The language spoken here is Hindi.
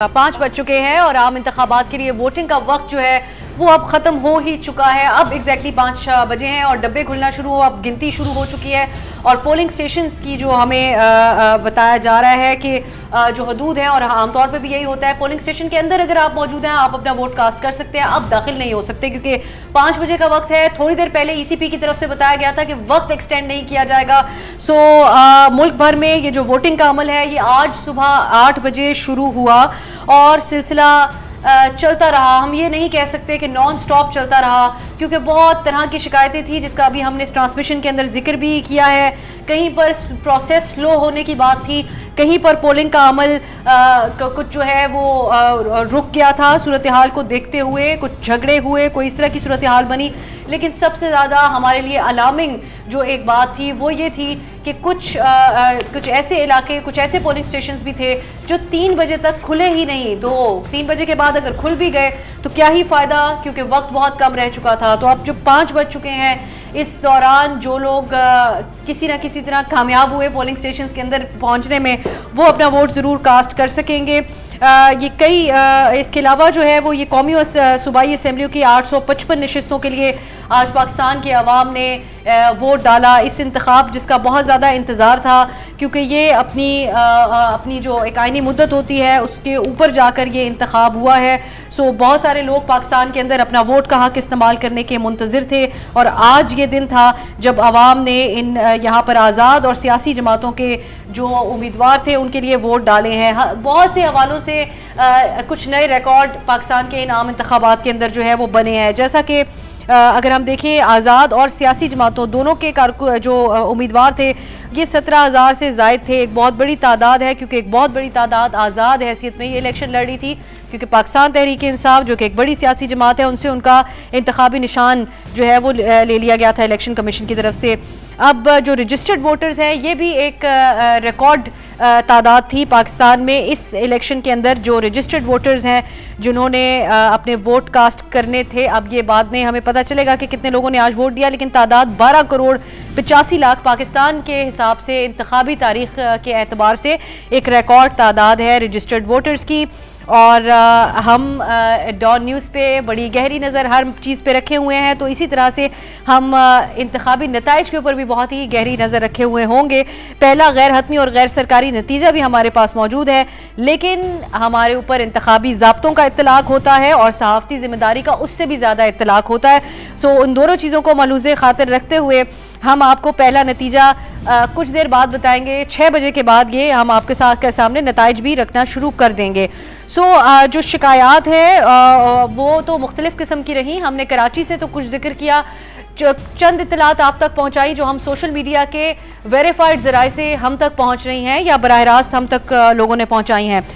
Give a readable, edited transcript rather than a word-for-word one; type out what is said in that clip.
5 बज चुके हैं और आम इंतखाबात के लिए वोटिंग का वक्त जो है वो अब खत्म हो ही चुका है। अब एग्जैक्टली 5 बजे हैं और डब्बे खुलना शुरू हो, अब गिनती शुरू हो चुकी है और पोलिंग स्टेशंस की जो हमें बताया जा रहा है कि जो हदूद है और आमतौर पे भी यही होता है, पोलिंग स्टेशन के अंदर अगर आप मौजूद हैं आप अपना वोट कास्ट कर सकते हैं, अब दाखिल नहीं हो सकते क्योंकि 5 बजे का वक्त है। थोड़ी देर पहले ईसीपी की तरफ से बताया गया था कि वक्त एक्सटेंड नहीं किया जाएगा। सो मुल्क भर में ये जो वोटिंग का अमल है ये आज सुबह 8 बजे शुरू हुआ और सिलसिला चलता रहा। हम ये नहीं कह सकते कि नॉन स्टॉप चलता रहा क्योंकि बहुत तरह की शिकायतें थी जिसका अभी हमने इस ट्रांसमिशन के अंदर जिक्र भी किया है। कहीं पर प्रोसेस स्लो होने की बात थी, कहीं पर पोलिंग का अमल कुछ जो है वो रुक गया था सूरत हाल को देखते हुए, कुछ झगड़े हुए, कोई इस तरह की सूरत हाल बनी। लेकिन सबसे ज़्यादा हमारे लिए अलार्मिंग जो एक बात थी वो ये थी कि कुछ ऐसे इलाके, कुछ ऐसे पोलिंग स्टेशंस भी थे जो 3 बजे तक खुले ही नहीं। 3 बजे के बाद अगर खुल भी गए तो क्या ही फ़ायदा क्योंकि वक्त बहुत कम रह चुका था। तो अब जो 5 बज चुके हैं, इस दौरान जो लोग किसी न किसी तरह कामयाब हुए पोलिंग स्टेशंस के अंदर पहुंचने में, वो अपना वोट ज़रूर कास्ट कर सकेंगे। ये कई इसके अलावा जो है वो ये कौमी और सूबाई असम्बलियों की 855 नशिस्तों के लिए आज पाकिस्तान के अवाम ने वोट डाला। इस इंतखाब जिसका बहुत ज़्यादा इंतज़ार था क्योंकि ये अपनी जो एक आइनी मुद्दत होती है उसके ऊपर जाकर ये इंतखाब हुआ है। सो बहुत सारे लोग पाकिस्तान के अंदर अपना वोट का हक इस्तेमाल करने के मुंतज़िर थे और आज ये दिन था जब अवाम ने यहाँ पर आज़ाद और सियासी जमातों के जो उम्मीदवार थे उनके लिए वोट डाले हैं। बहुत से हवालों से कुछ नए रिकॉर्ड पाकिस्तान के इन आम इंतखाबात के अंदर जो है वो बने हैं। जैसा कि अगर हम देखें आज़ाद और सियासी जमातों दोनों के जो उम्मीदवार थे ये 17,000 से ज़ायद थे। एक बहुत बड़ी तादाद है क्योंकि एक बहुत बड़ी तादाद आज़ाद हैसियत में ये इलेक्शन लड़ रही थी क्योंकि पाकिस्तान तहरीक इंसाफ जो कि एक बड़ी सियासी जमात है उनसे उनका इंतखाबी निशान जो है वो ले लिया गया था इलेक्शन कमीशन की तरफ से। अब जो रजिस्टर्ड वोटर्स हैं ये भी एक रिकॉर्ड तादाद थी पाकिस्तान में इस इलेक्शन के अंदर। जो रजिस्टर्ड वोटर्स हैं जिन्होंने अपने वोट कास्ट करने थे, अब ये बाद में हमें पता चलेगा कि कितने लोगों ने आज वोट दिया, लेकिन तादाद 12 करोड़ 85 लाख पाकिस्तान के हिसाब से इंतखाबी तारीख के एतबार से एक रिकॉर्ड तादाद है रजिस्टर्ड वोटर्स की। और हम डॉन न्यूज़ पे बड़ी गहरी नज़र हर चीज़ पे रखे हुए हैं, तो इसी तरह से हम इंतखाबी नताइज के ऊपर भी बहुत ही गहरी नज़र रखे हुए होंगे। पहला गैर हतमी और गैर सरकारी नतीजा भी हमारे पास मौजूद है, लेकिन हमारे ऊपर इंतखाबी ज़ाब्तों का इत्तलाक होता है और सहाफ़ती ज़िम्मेदारी का उससे भी ज़्यादा इत्तलाक होता है। सो उन दोनों चीज़ों को मलूज़े खातिर रखते हुए हम आपको पहला नतीजा कुछ देर बाद बताएंगे। 6 बजे के बाद ये हम आपके सामने नताइज भी रखना शुरू कर देंगे। सो जो शिकायत है वो तो मुख्तलिफ किस्म की रही। हमने कराची से तो कुछ जिक्र किया, चंद इत्तलात आप तक पहुंचाई जो हम सोशल मीडिया के वेरीफाइड ज़राए से हम तक पहुंच रही हैं या बराह रास्त हम तक लोगों ने पहुंचाई हैं।